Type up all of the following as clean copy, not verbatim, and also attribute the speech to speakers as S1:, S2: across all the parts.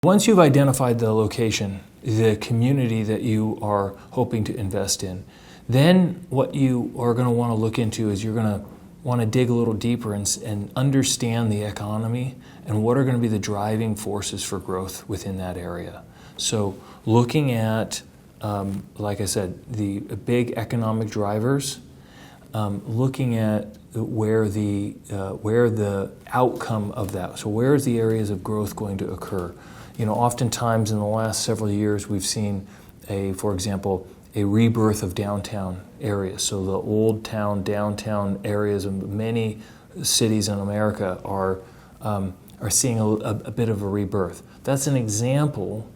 S1: Once you've identified the location, the community that you are hoping to invest in, then what you are going to want to look into is you're going to want to dig a little deeper and understand the economy and what are going to be the driving forces for growth within that area. So looking at, like I said, the big economic drivers, looking at where the outcome of that, so where is the areas of growth going to occur? Oftentimes in the last several years we've seen for example, a rebirth of downtown areas. So the old town, downtown areas of many cities in America are seeing a bit of a rebirth. That's an example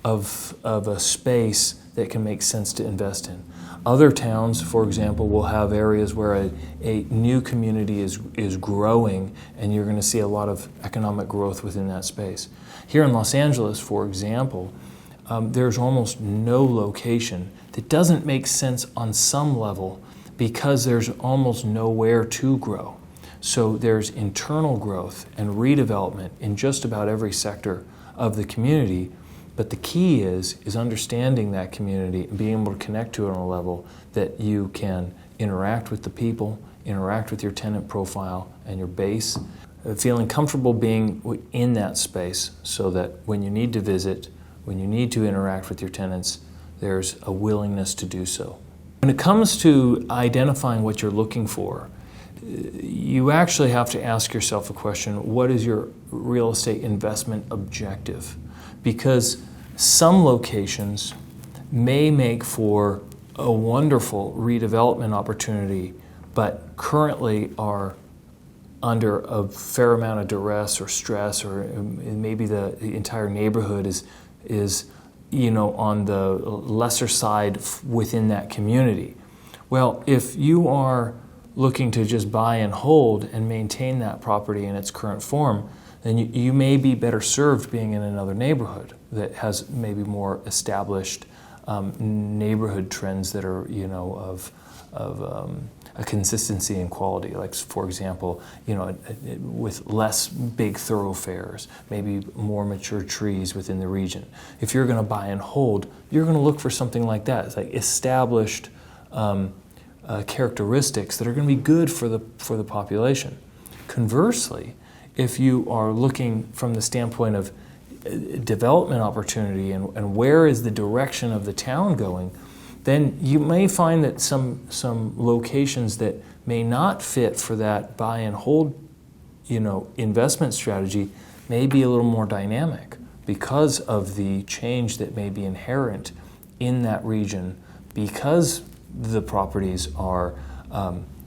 S1: of a space that can make sense to invest in. Other towns, for example, will have areas where a new community is growing, and you're going to see a lot of economic growth within that space. Here in Los Angeles, for example, there's almost no location that doesn't make sense on some level because there's almost nowhere to grow. So there's internal growth and redevelopment in just about every sector of the community. But the key is understanding that community and being able to connect to it on a level that you can interact with the people, interact with your tenant profile and your base, feeling comfortable being in that space so that when you need to visit, when you need to interact with your tenants, there's a willingness to do so. When it comes to identifying what you're looking for, you actually have to ask yourself a question: what is your real estate investment objective? Because some locations may make for a wonderful redevelopment opportunity, but currently are under a fair amount of duress or stress, or maybe the entire neighborhood is on the lesser side within that community. Well, if you are looking to just buy and hold and maintain that property in its current form, then you may be better served being in another neighborhood that has maybe more established neighborhood trends that are of a consistency and quality. Like, for example, with less big thoroughfares, maybe more mature trees within the region. If you're going to buy and hold, you're going to look for something like that. It's like established characteristics that are going to be good for the population. Conversely, if you are looking from the standpoint of development opportunity and where is the direction of the town going, then you may find that some locations that may not fit for that buy and hold investment strategy may be a little more dynamic because of the change that may be inherent in that region, because the properties are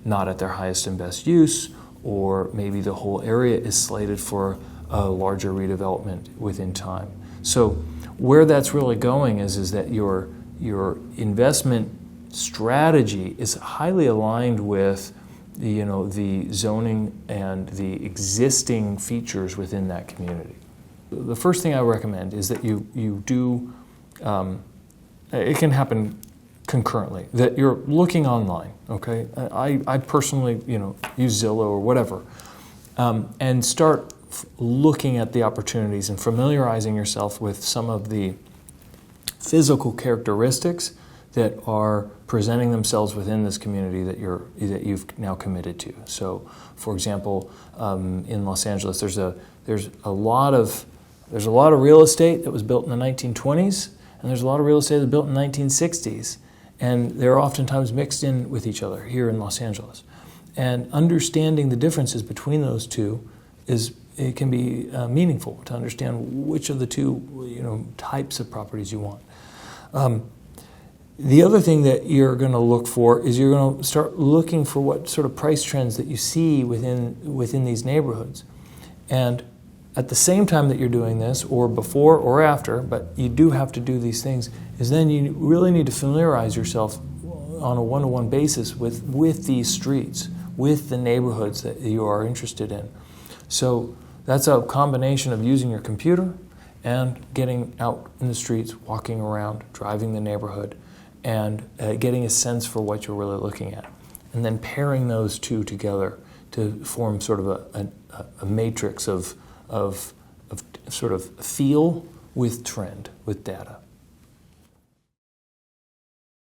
S1: not at their highest and best use, or maybe the whole area is slated for a larger redevelopment within time. So where that's really going is that your investment strategy is highly aligned with the zoning and the existing features within that community. The first thing I recommend is that you do, it can happen concurrently, that you're looking online, okay? I personally, use Zillow or whatever, and start looking at the opportunities and familiarizing yourself with some of the physical characteristics that are presenting themselves within this community that you've now committed to. So, for example, in Los Angeles, there's a lot of real estate that was built in the 1920s, and there's a lot of real estate that was built in the 1960s. And they're oftentimes mixed in with each other here in Los Angeles. And understanding the differences between those two it can be meaningful to understand which of the two types of properties you want. The other thing that you're going to look for is you're going to start looking for what sort of price trends that you see within these neighborhoods. And at the same time that you're doing this, or before or after, but you do have to do these things, is then you really need to familiarize yourself on a one-to-one basis with these streets, with the neighborhoods that you are interested in. So that's a combination of using your computer and getting out in the streets, walking around, driving the neighborhood, and getting a sense for what you're really looking at. And then pairing those two together to form sort of a matrix of sort of feel with trend, with data.